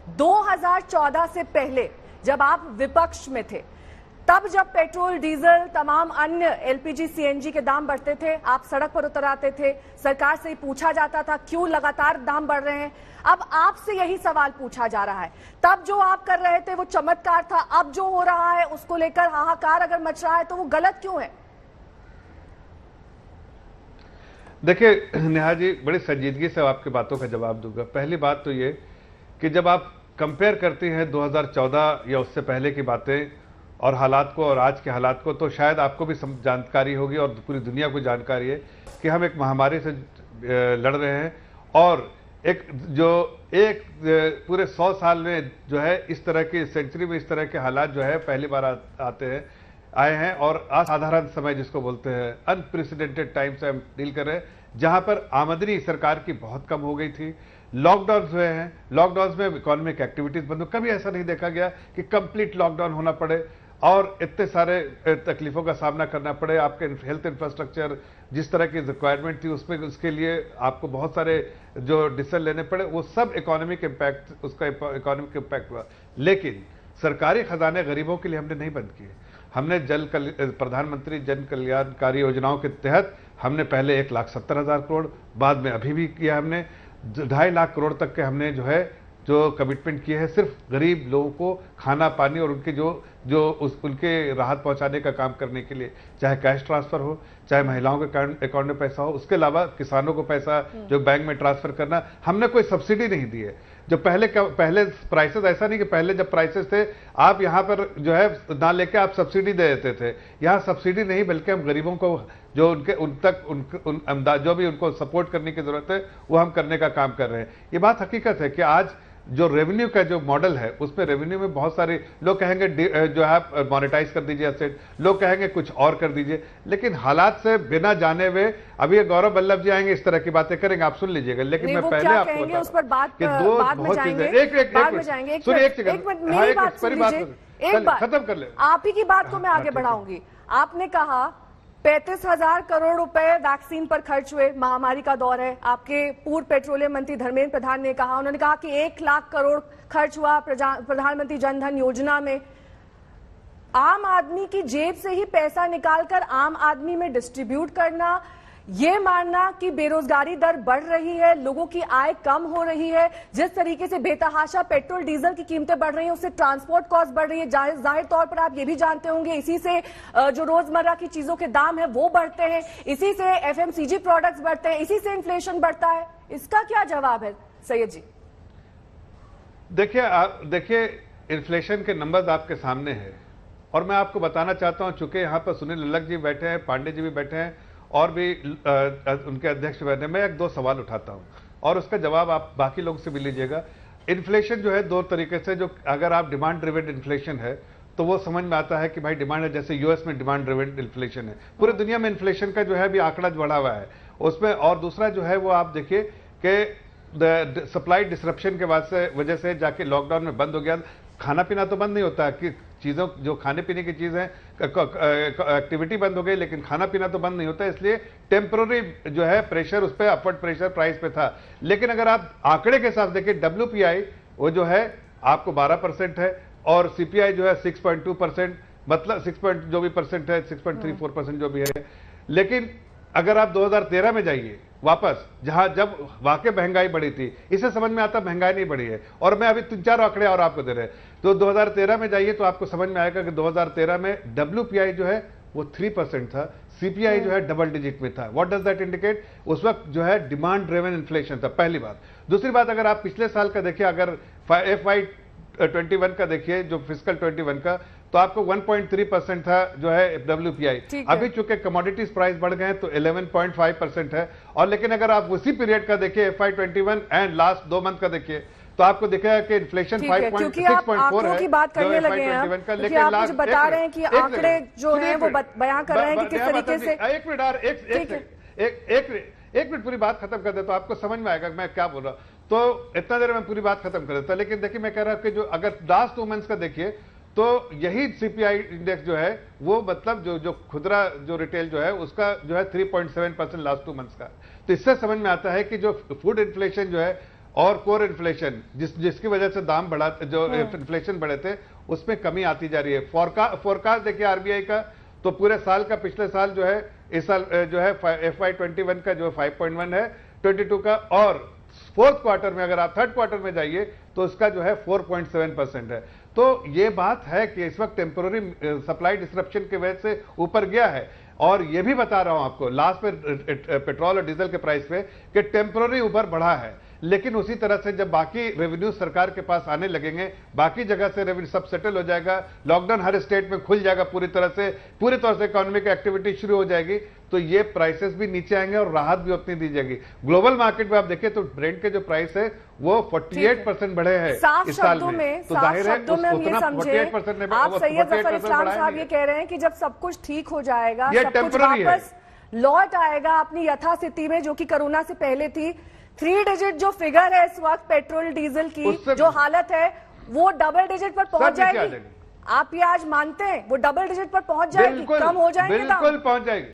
2014 से पहले जब आप विपक्ष में थे, तब जब पेट्रोल, डीजल, तमाम अन्य एलपीजी, सीएनजी के दाम बढ़ते थे, आप सड़क पर उतर आते थे, सरकार से ही पूछा जाता था क्यों लगातार दाम बढ़ रहे हैं। अब आपसे यही सवाल पूछा जा रहा है, तब जो आप कर रहे थे वो चमत्कार था, अब जो हो रहा है उसको लेकर हाहाकार अगर मच रहा है तो वो गलत क्यों है? देखिए नेहा जी, बड़ी संजीदगी से आपकी बातों का जवाब दूंगा। पहली बात तो ये कि जब आप कंपेयर करती हैं 2014 या उससे पहले की बातें और हालात को और आज के हालात को, तो शायद आपको भी जानकारी होगी और पूरी दुनिया को जानकारी है कि हम एक महामारी से लड़ रहे हैं और एक पूरे 100 साल में जो है इस तरह की सेंचुरी में इस तरह के हालात जो है पहली बार आए हैं और असाधारण समय जिसको बोलते हैं अनप्रेसिडेंटेड टाइम से हम डील कर रहे हैं, जहां पर आमदनी सरकार की बहुत कम हो गई थी। लॉकडाउन हुए हैं, लॉकडाउन में इकोनॉमिक एक्टिविटीज बंद हो, कभी ऐसा नहीं देखा गया कि कंप्लीट लॉकडाउन होना पड़े और इतने सारे तकलीफों का सामना करना पड़े। आपके हेल्थ इंफ्रास्ट्रक्चर जिस तरह की रिक्वायरमेंट थी उसमें उसके लिए आपको बहुत सारे जो डिसीजन लेने पड़े, वो सब इकोनॉमिक इम्पैक्ट, उसका इकोनॉमिक इम्पैक्ट हुआ। लेकिन सरकारी खजाने गरीबों के लिए हमने नहीं बंद किए। हमने प्रधानमंत्री जन कल्याणकारी योजनाओं के तहत हमने पहले 1,70,000 करोड़, बाद में अभी भी किया हमने 2.5 लाख करोड़ तक के हमने जो कमिटमेंट किए हैं सिर्फ गरीब लोगों को खाना पानी और उनके उनके राहत पहुंचाने का काम करने के लिए, चाहे कैश ट्रांसफर हो, चाहे महिलाओं के अकाउंट में पैसा हो, उसके अलावा किसानों को पैसा जो बैंक में ट्रांसफर करना। हमने कोई सब्सिडी नहीं दी है। जो पहले प्राइसेस, ऐसा नहीं कि पहले जब प्राइसेस थे आप यहां पर जो है ना लेके आप सब्सिडी दे देते थे, यहां सब्सिडी नहीं बल्कि हम गरीबों को जो जो भी उनको सपोर्ट करने की जरूरत है वो हम करने का काम कर रहे हैं। ये बात हकीकत है कि आज जो रेवेन्यू का जो मॉडल है उसमें रेवेन्यू में बहुत सारे लोग कहेंगे जो है मोनेटाइज कर दीजिए एसेट, लोग कहेंगे कुछ और कर दीजिए, लेकिन हालात से बिना जाने हुए अभी ये गौरव वल्लभ जी आएंगे इस तरह की बातें करेंगे, आप सुन लीजिएगा। लेकिन मैं पहले आपको बता उस पर बात कि दो बहुत चीजें सुनिए, एक खत्म कर ले, आप ही की बात को मैं आगे बढ़ाऊंगी। आपने कहा 35,000 करोड़ रुपए वैक्सीन पर खर्च हुए, महामारी का दौर है। आपके पूर्व पेट्रोलियम मंत्री धर्मेंद्र प्रधान ने कहा, उन्होंने कहा कि 1 लाख करोड़ खर्च हुआ प्रधानमंत्री जन धन योजना में। आम आदमी की जेब से ही पैसा निकालकर आम आदमी में डिस्ट्रीब्यूट करना, ये मानना कि बेरोजगारी दर बढ़ रही है, लोगों की आय कम हो रही है, जिस तरीके से बेतहाशा पेट्रोल डीजल की कीमतें बढ़ रही हैं उससे ट्रांसपोर्ट कॉस्ट बढ़ रही है। जाहिर तौर पर आप ये भी जानते होंगे इसी से जो रोजमर्रा की चीजों के दाम है वो बढ़ते हैं, इसी से एफएमसीजी प्रोडक्ट्स बढ़ते हैं, इसी से इन्फ्लेशन बढ़ता है। इसका क्या जवाब है सैयद जी? देखिए इन्फ्लेशन के नंबर्स आपके सामने है और मैं आपको बताना चाहता हूं, चूंकि यहाँ पर सुनील लल्लख जी बैठे हैं, पांडे जी भी बैठे हैं और भी उनके अध्यक्ष बैठे, मैं 1-2 सवाल उठाता हूं और उसका जवाब आप बाकी लोगों से भी लीजिएगा। इन्फ्लेशन जो है 2 तरीके से, जो अगर आप डिमांड ड्रिवेन इन्फ्लेशन है तो वो समझ में आता है कि भाई डिमांड है, जैसे यूएस में डिमांड ड्रिवेन इन्फ्लेशन है, पूरी दुनिया में इन्फ्लेशन का जो है भी आंकड़ा बढ़ा हुआ है उसमें। और दूसरा जो है वो आप देखिए कि सप्लाई डिसरप्शन के वजह से जाके लॉकडाउन में बंद हो गया। खाना पीना तो बंद नहीं होता कि चीजों जो खाने पीने की चीजें एक्टिविटी बंद हो गई, लेकिन खाना पीना तो बंद नहीं होता, इसलिए टेम्पररी जो है प्रेशर उस पर अपवर्ड प्रेशर प्राइस पे था। लेकिन अगर आप आंकड़े के साथ देखिए WPI वो जो है आपको 12% है और CPI जो है 6.2%, मतलब 6 जो भी परसेंट है 6.34% जो भी है। लेकिन अगर आप 2013 में जाइए वापस, जहां जब वाकई महंगाई बढ़ी थी, इसे समझ में आता महंगाई नहीं बढ़ी है और मैं अभी 3-4 आंकड़े और आपको दे रहे हैं, तो 2013 में जाइए तो आपको समझ में आएगा कि 2013 में WPI जो है वो 3% था, CPI जो है डबल डिजिट में था। What does that indicate? उस वक्त जो है डिमांड ड्रिवन इन्फ्लेशन था, पहली बात। दूसरी बात, अगर आप पिछले साल का देखिए, अगर FY21 का देखिए, जो फिस्कल 21 का, तो आपको 1.3% था जो है WPI। अभी चूंकि कमोडिटीज प्राइस बढ़ गए हैं तो 11.5% है। और लेकिन अगर आप उसी पीरियड का देखिए FY21 एंड लास्ट 2 मंथ का देखिए तो आपको दिखेगा कि इन्फ्लेशन 5.6.4 है। की बात करने लगे हैं, लेकिन आप मुझे बता रहे हैं कि आंकड़े जो हैं वो बयां कर रहे हैं कि किस तरीके से। एक मिनट पूरी बात खत्म कर दे तो आपको समझ में आएगा मैं क्या बोल रहा हूं। तो इतना देर में पूरी बात खत्म कर देता, लेकिन देखिए मैं कह रहा हूं कि जो अगर लास्ट 2 मंथ्स का देखिए तो यही CPI इंडेक्स जो है वो मतलब जो खुदरा जो रिटेल जो है उसका जो है 3.7% लास्ट 2 मंथ्स का। तो इससे समझ में आता है कि जो फूड इन्फ्लेशन जो है और कोर इन्फ्लेशन जिसकी वजह से दाम बढ़ा, जो इन्फ्लेशन बढ़े थे, उसमें कमी आती जा रही है। फोरकास्ट देखिए आरबीआई का, तो पूरे साल का, पिछले साल जो है, इस साल जो है FY21 का जो 5.1 है, 22 का, और फोर्थ क्वार्टर में अगर आप थर्ड क्वार्टर में जाइए तो इसका जो है 4.7% है। तो ये बात है कि इस वक्त टेम्पोररी सप्लाई डिसरप्शन की वजह से ऊपर गया है। और ये भी बता रहा हूं आपको लास्ट में पेट्रोल और डीजल के प्राइस पे कि टेम्पोररी ऊपर बढ़ा है, लेकिन उसी तरह से जब बाकी रेवेन्यू सरकार के पास आने लगेंगे, बाकी जगह से रेवेन्यू सब सेटल हो जाएगा, लॉकडाउन हर स्टेट में खुल जाएगा, पूरी तौर से इकोनॉमिक एक्टिविटी शुरू हो जाएगी, तो ये प्राइसेस भी नीचे आएंगे और राहत भी उतनी दी जाएगी। ग्लोबल मार्केट में आप देखिए तो ब्रेंट के जो प्राइस है वो 48% बढ़े हैं इस साल में, तो जाहिर है शब्दों में हम ये समझे, आप सैयद जफर इस्लाम साहब ये कह रहे हैं कि जब सब कुछ ठीक हो जाएगा, ये सब कुछ टेम्पररी है, वापस लौट आएगा अपनी यथास्थिति में जो कि कोरोना से पहले थी। 3 डिजिट जो फिगर है इस वक्त पेट्रोल डीजल की जो हालत है वो डबल डिजिट पर पहुंच जाएगी। आप ये आज मानते हैं वो डबल डिजिट पर पहुंच जाएगी, कम हो जाएंगे, बिल्कुल पहुंच जाएगी।